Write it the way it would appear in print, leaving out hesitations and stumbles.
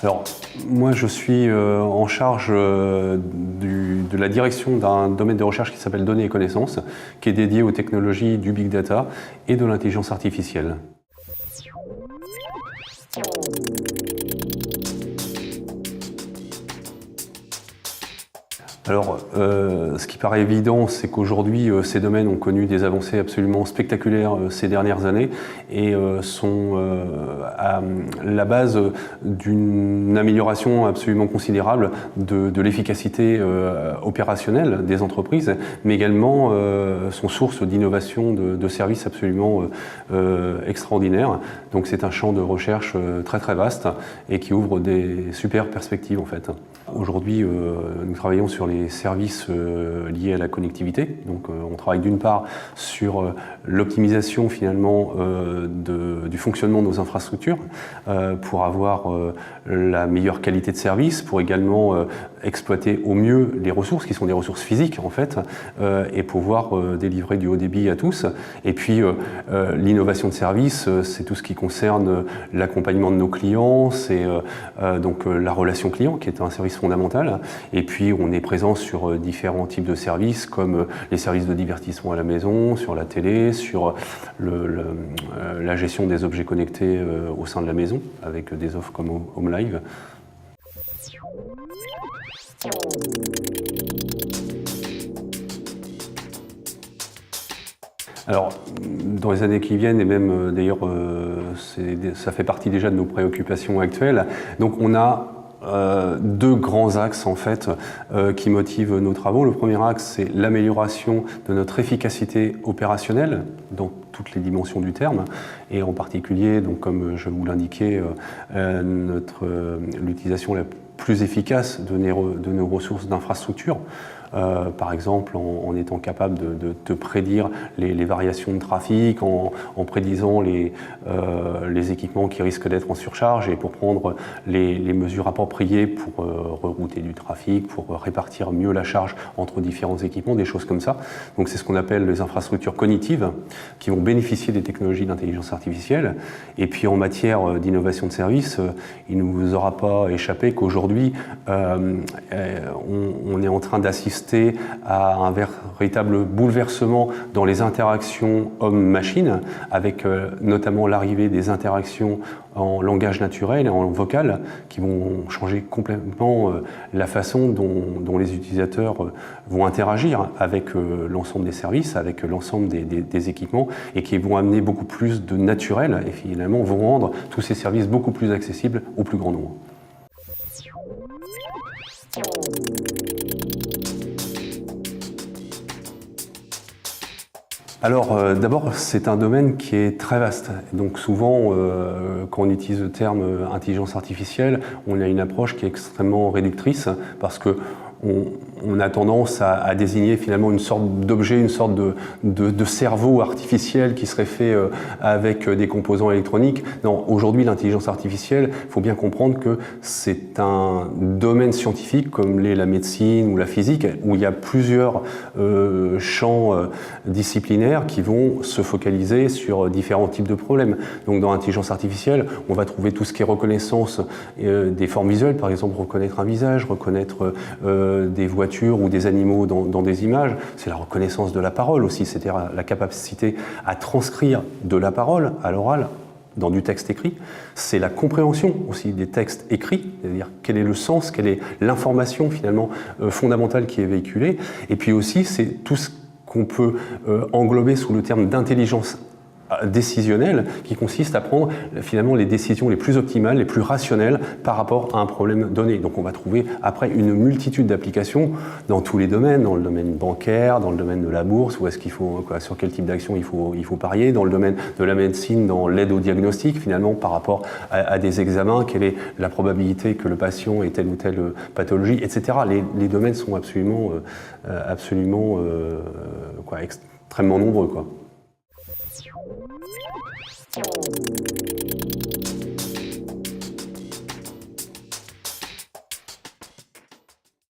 Alors, moi, je suis en charge de la direction d'un domaine de recherche qui s'appelle Données et connaissances, qui est dédié aux technologies du big data et de l'intelligence artificielle. Alors, ce qui paraît évident, c'est qu'aujourd'hui, ces domaines ont connu des avancées absolument spectaculaires ces dernières années et sont à la base d'une amélioration absolument considérable de l'efficacité opérationnelle des entreprises, mais également sont source d'innovation de services absolument extraordinaires. Donc c'est un champ de recherche très très vaste et qui ouvre des super perspectives en fait. Aujourd'hui, nous travaillons sur les services liés à la connectivité. Donc, on travaille d'une part sur l'optimisation finalement du fonctionnement de nos infrastructures pour avoir la meilleure qualité de service, pour également exploiter au mieux les ressources qui sont des ressources physiques en fait et pouvoir délivrer du haut débit à tous. Et puis l'innovation de service, c'est tout ce qui concerne l'accompagnement de nos clients, c'est donc la relation client qui est un service fondamental. Et puis on est présent sur différents types de services comme les services de divertissement à la maison, sur la télé, sur la gestion des objets connectés au sein de la maison avec des offres comme Home Live. Alors, dans les années qui viennent, et même d'ailleurs, ça fait partie déjà de nos préoccupations actuelles, donc on a deux grands axes en fait qui motivent nos travaux. Le premier axe, c'est l'amélioration de notre efficacité opérationnelle dans toutes les dimensions du terme, et en particulier, donc comme je vous l'indiquais, l'utilisation la plus efficace de nos ressources d'infrastructure. Par exemple en étant capable de prédire les variations de trafic, en prédisant les équipements qui risquent d'être en surcharge et pour prendre les mesures appropriées pour rerouter du trafic, pour répartir mieux la charge entre différents équipements, des choses comme ça. Donc c'est ce qu'on appelle les infrastructures cognitives qui vont bénéficier des technologies d'intelligence artificielle. Et puis en matière d'innovation de service, il ne vous aura pas échappé qu'aujourd'hui on est en train d'assister à un véritable bouleversement dans les interactions homme-machine, avec notamment l'arrivée des interactions en langage naturel et en vocal, qui vont changer complètement la façon dont les utilisateurs vont interagir avec l'ensemble des services, avec l'ensemble des équipements, et qui vont amener beaucoup plus de naturel, et finalement vont rendre tous ces services beaucoup plus accessibles au plus grand nombre. Alors d'abord, c'est un domaine qui est très vaste. Donc souvent, quand on utilise le terme intelligence artificielle, on a une approche qui est extrêmement réductrice parce que on a tendance à désigner finalement une sorte d'objet, une sorte de cerveau artificiel qui serait fait avec des composants électroniques. Non, aujourd'hui, l'intelligence artificielle, il faut bien comprendre que c'est un domaine scientifique comme l'est la médecine ou la physique, où il y a plusieurs champs disciplinaires qui vont se focaliser sur différents types de problèmes. Donc dans l'intelligence artificielle, on va trouver tout ce qui est reconnaissance des formes visuelles, par exemple reconnaître un visage, reconnaître des voitures ou des animaux dans des images. C'est la reconnaissance de la parole aussi, c'est-à-dire la capacité à transcrire de la parole à l'oral dans du texte écrit. C'est la compréhension aussi des textes écrits, c'est-à-dire quel est le sens, quelle est l'information finalement fondamentale qui est véhiculée. Et puis aussi, c'est tout ce qu'on peut englober sous le terme d'intelligence décisionnelle, qui consiste à prendre finalement les décisions les plus optimales, les plus rationnelles par rapport à un problème donné. Donc on va trouver après une multitude d'applications dans tous les domaines, dans le domaine bancaire, dans le domaine de la bourse, où est-ce qu'il faut, sur quel type d'action il faut parier, dans le domaine de la médecine, dans l'aide au diagnostic finalement par rapport à des examens, quelle est la probabilité que le patient ait telle ou telle pathologie, etc. Les domaines sont absolument extrêmement nombreux, quoi.